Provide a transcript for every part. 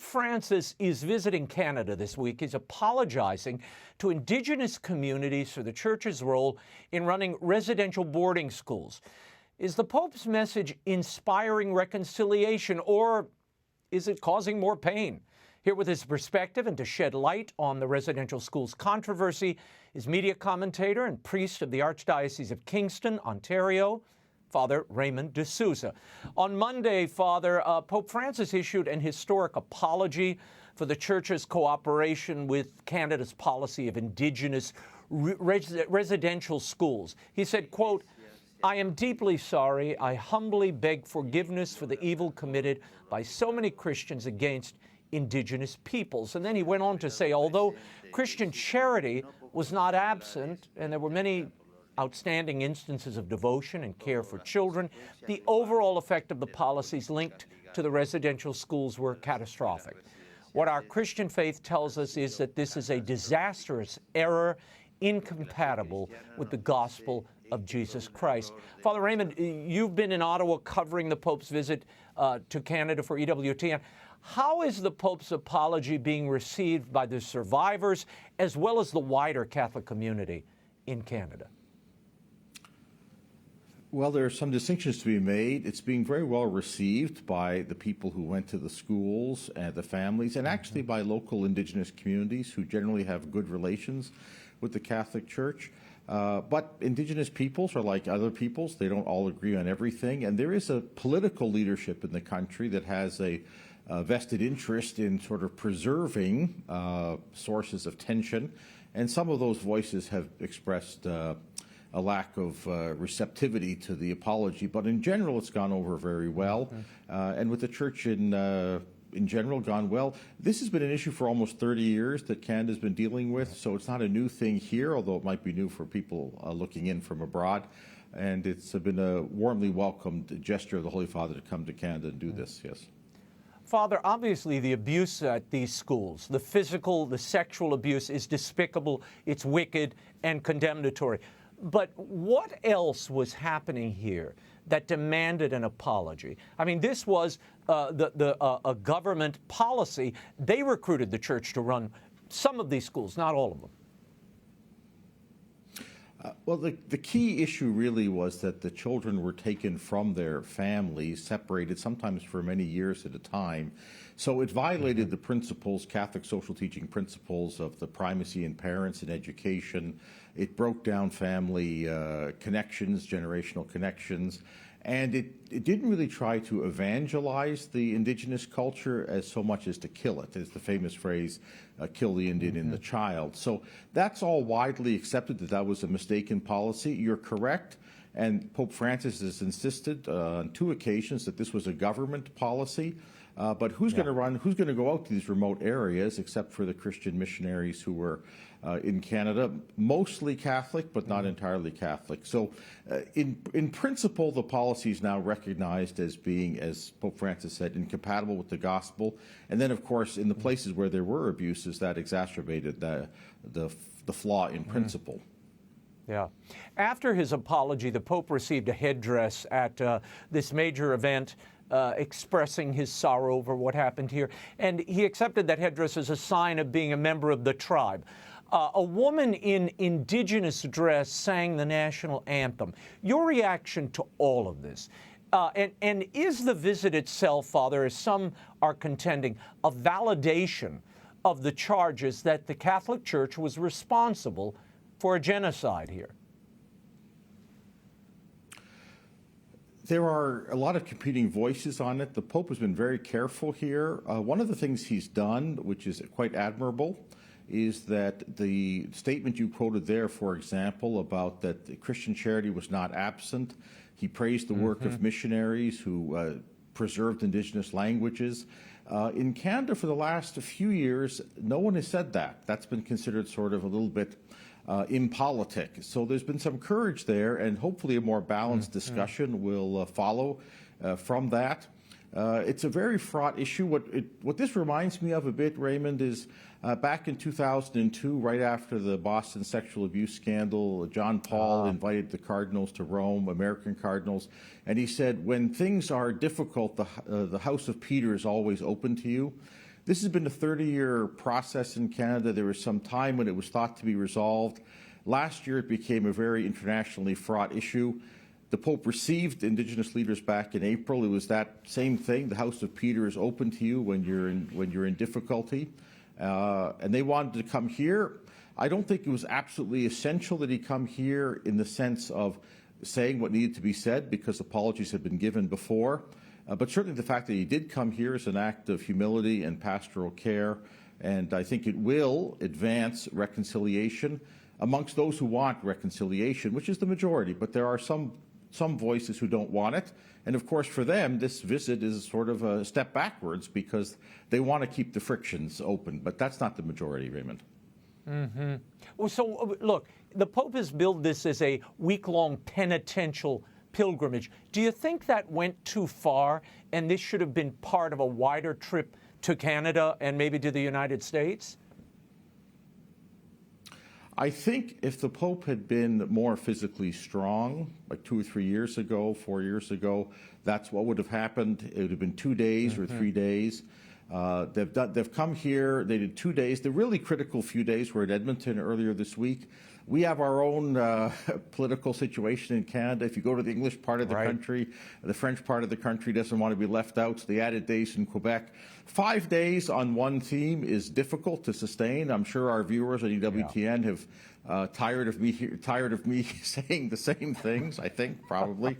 Pope Francis is visiting Canada this week. He's apologizing to Indigenous communities for the Church's role in running residential boarding schools. Is the Pope's message inspiring reconciliation, or is it causing more pain? Here with his perspective and to shed light on the residential schools controversy is media commentator and priest of the Archdiocese of Kingston, Ontario, Father Raymond DeSouza. On Monday, Father, Pope Francis issued an historic apology for the Church's cooperation with Canada's policy of Indigenous residential schools. He said, quote, "I am deeply sorry. I humbly beg forgiveness for the evil committed by so many Christians against Indigenous peoples." And then he went on to say, although Christian charity was not absent, and there were many outstanding instances of devotion and care for children, the overall effect of the policies linked to the residential schools were catastrophic. What our Christian faith tells us is that this is a disastrous error incompatible with the gospel of Jesus Christ. Father Raymond, you've been in Ottawa covering the Pope's visit to Canada for EWTN. How is the Pope's apology being received by the survivors as well as the wider Catholic community in Canada? Well, there are some distinctions to be made. It's being very well received by the people who went to the schools and the families, and actually by local Indigenous communities who generally have good relations with the Catholic Church. But Indigenous peoples are like other peoples. They don't all agree on everything. And there is a political leadership in the country that has a vested interest in sort of preserving sources of tension. And some of those voices have expressed a lack of receptivity to the apology, but in general it's gone over very well, and with the Church in general gone well. This has been an issue for almost 30 years that Canada's been dealing with, so it's not a new thing here, although it might be new for people looking in from abroad, and it's been a warmly welcomed gesture of the Holy Father to come to Canada and do this, yes. Father, obviously the abuse at these schools, the physical, the sexual abuse is despicable, it's wicked and condemnatory. But what else was happening here that demanded an apology? I mean, this was a government policy. They recruited the Church to run some of these schools, not all of them. Well, the key issue really was that the children were taken from their families, separated sometimes for many years at a time. So it violated the principles, Catholic social teaching principles of the primacy in parents and education. It broke down family connections, generational connections. And it didn't really try to evangelize the Indigenous culture as so much as to kill it. It's the famous phrase, kill the Indian in the child. So that's all widely accepted that that was a mistaken policy. You're correct. And Pope Francis has insisted on 2 occasions that this was a government policy. But who's going to go out to these remote areas except for the Christian missionaries who were in Canada, mostly Catholic, but not entirely Catholic. So in principle, the policy is now recognized as being, as Pope Francis said, incompatible with the gospel. And then, of course, in the places where there were abuses, that exacerbated the flaw in principle. Yeah. After his apology, the Pope received a headdress at this major event expressing his sorrow over what happened here. And he accepted that headdress as a sign of being a member of the tribe. A woman in Indigenous dress sang the national anthem. Your reaction to all of this? And is the visit itself, Father, as some are contending, a validation of the charges that the Catholic Church was responsible for a genocide here? There are a lot of competing voices on it. The Pope has been very careful here. One of the things he's done, which is quite admirable, is that the statement you quoted there, for example, about that the Christian charity was not absent. He praised the work of missionaries who preserved Indigenous languages. In Canada, for the last few years, no one has said that. That's been considered sort of a little bit impolitic. So there's been some courage there, and hopefully a more balanced discussion will follow from that. It's a very fraught issue. What this reminds me of a bit, Raymond, is back in 2002, right after the Boston sexual abuse scandal, John Paul invited the cardinals to Rome, American cardinals, and he said, when things are difficult, the house of Peter is always open to you. This has been a 30-year process in Canada. There was some time when it was thought to be resolved. Last year, it became a very internationally fraught issue. The Pope received Indigenous leaders back in April. It was that same thing. The House of Peter is open to you when you're in difficulty, and they wanted to come here. I don't think it was absolutely essential that he come here in the sense of saying what needed to be said, because apologies had been given before. But certainly the fact that he did come here is an act of humility and pastoral care, and I think it will advance reconciliation amongst those who want reconciliation, which is the majority. But there are some voices who don't want it. And of course, for them, this visit is sort of a step backwards because they want to keep the frictions open. But that's not the majority, Raymond. Mm-hmm. Well, so look, the Pope has billed this as a week-long penitential pilgrimage. Do you think that went too far, and this should have been part of a wider trip to Canada and maybe to the United States? I think if the Pope had been more physically strong, like 2 or 3 years ago, 4 years ago, that's what would have happened. It would have been 2 days or 3 days. They've come here. They did 2 days. The really critical few days were in Edmonton earlier this week. We have our own political situation in Canada. If you go to the English part of the country, the French part of the country doesn't want to be left out, so they added days in Quebec. 5 days on one theme is difficult to sustain. I'm sure our viewers at EWTN have tired of me saying the same things, I think, probably.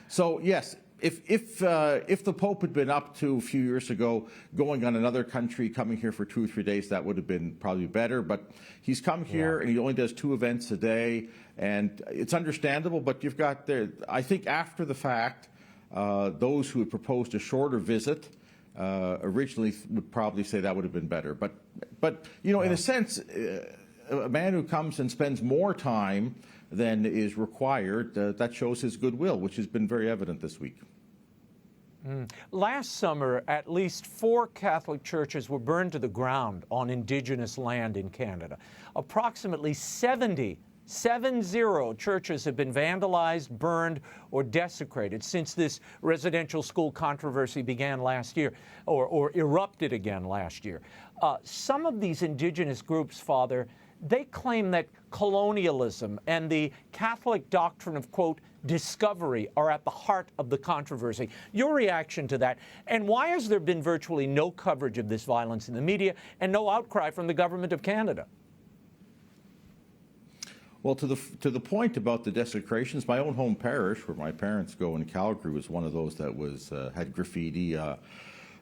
So, yes. If the Pope had been up to a few years ago, going on another country, coming here for 2 or 3 days, that would have been probably better. But he's come here and he only does 2 events a day, and it's understandable. But you've got there, I think, after the fact, those who had proposed a shorter visit originally would probably say that would have been better. But you know, in a sense, a man who comes and spends more time than is required, that shows his goodwill, which has been very evident this week. Last summer, at least 4 Catholic churches were burned to the ground on Indigenous land in Canada. Approximately 70 churches have been vandalized, burned, or desecrated since this residential school controversy began last year, or erupted again last year. Some of these Indigenous groups, Father, they claim that colonialism and the Catholic doctrine of, quote, discovery are at the heart of the controversy. Your reaction to that, and why has there been virtually no coverage of this violence in the media and no outcry from the government of Canada? Well, to the point about the desecrations, my own home parish, where my parents go in Calgary, was one of those that was had graffiti.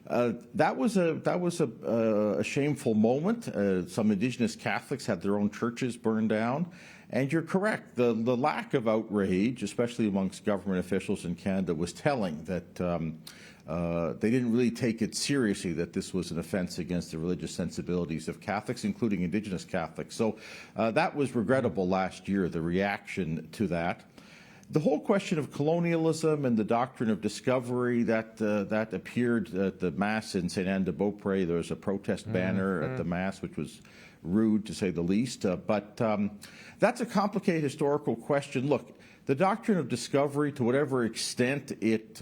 That was a shameful moment. Some Indigenous Catholics had their own churches burned down. And you're correct. The lack of outrage, especially amongst government officials in Canada, was telling that they didn't really take it seriously, that this was an offense against the religious sensibilities of Catholics, including Indigenous Catholics. So that was regrettable last year, the reaction to that. The whole question of colonialism and the doctrine of discovery that appeared at the Mass in St. Anne de Beaupré. There was a protest banner at the Mass, which was rude to say the least. But that's a complicated historical question. Look, the doctrine of discovery, to whatever extent it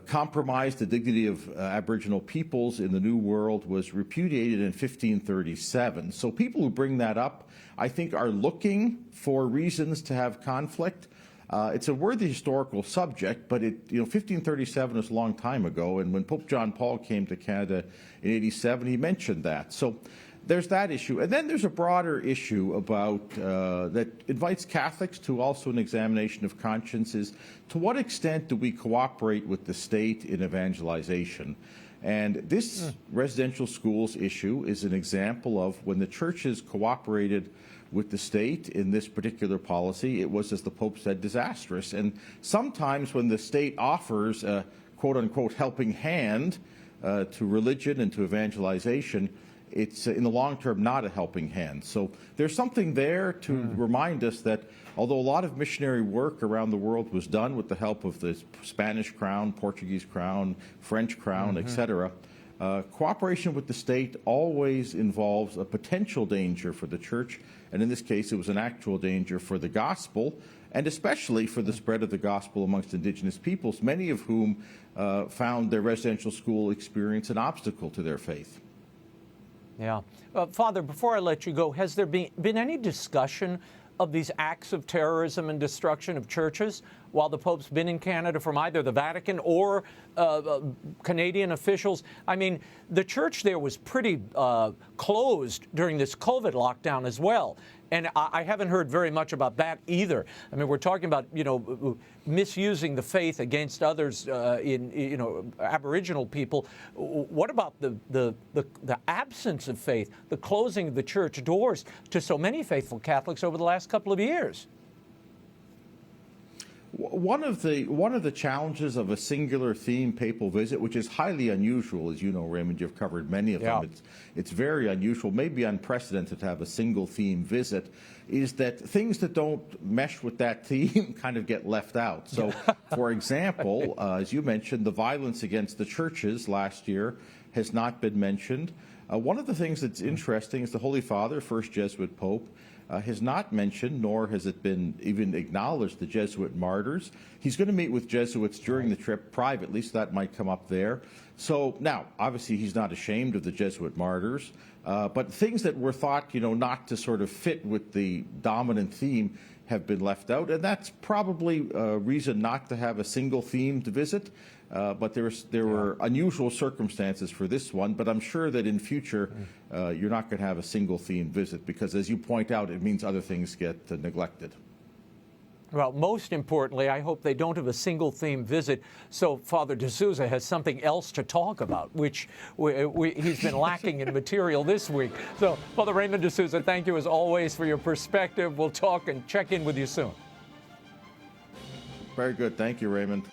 compromised the dignity of Aboriginal peoples in the New World, was repudiated in 1537. So people who bring that up, I think, are looking for reasons to have conflict. It's a worthy historical subject, but 1537 is a long time ago, and when Pope John Paul came to Canada in 87, he mentioned that. So there's that issue. And then there's a broader issue about that invites Catholics to also an examination of conscience, is to what extent do we cooperate with the state in evangelization? And this residential schools issue is an example of when the churches cooperated with the state in this particular policy. It was, as the Pope said, disastrous. And sometimes when the state offers a quote-unquote helping hand to religion and to evangelization, it's in the long term not a helping hand. So there's something there to remind us that although a lot of missionary work around the world was done with the help of the Spanish crown, Portuguese crown, French crown, etc., cooperation with the state always involves a potential danger for the church, and in this case it was an actual danger for the gospel. and especially for the spread of the gospel amongst indigenous peoples, many of whom found their residential school experience an obstacle to their faith. Yeah. Father, before I let you go, has there been any discussion of these acts of terrorism and destruction of churches while the Pope's been in Canada from either the Vatican or Canadian officials? I mean, the church there was pretty closed during this COVID lockdown as well. And I haven't heard very much about that either. I mean, we're talking about, misusing the faith against others in Aboriginal people. What about the absence of faith, the closing of the church doors to so many faithful Catholics over the last couple of years? One of the challenges of a singular theme papal visit, which is highly unusual, as you know, Raymond, you've covered many of them. It's very unusual, maybe unprecedented to have a single theme visit, is that things that don't mesh with that theme kind of get left out. So, for example, as you mentioned, the violence against the churches last year has not been mentioned. One of the things that's interesting is the Holy Father, first Jesuit Pope, has not mentioned, nor has it been even acknowledged, the Jesuit martyrs. He's going to meet with Jesuits during the trip privately, so that might come up there. So now, obviously, he's not ashamed of the Jesuit martyrs, but things that were thought, not to sort of fit with the dominant theme have been left out, and that's probably a reason not to have a single themed visit. But there were unusual circumstances for this one, but I'm sure that in future you're not going to have a single themed visit because, as you point out, it means other things get neglected. Well, most importantly, I hope they don't have a single theme visit so Father DeSouza has something else to talk about, which he's been lacking in material this week. So, Father Raymond DeSouza, thank you as always for your perspective. We'll talk and check in with you soon. Very good. Thank you, Raymond.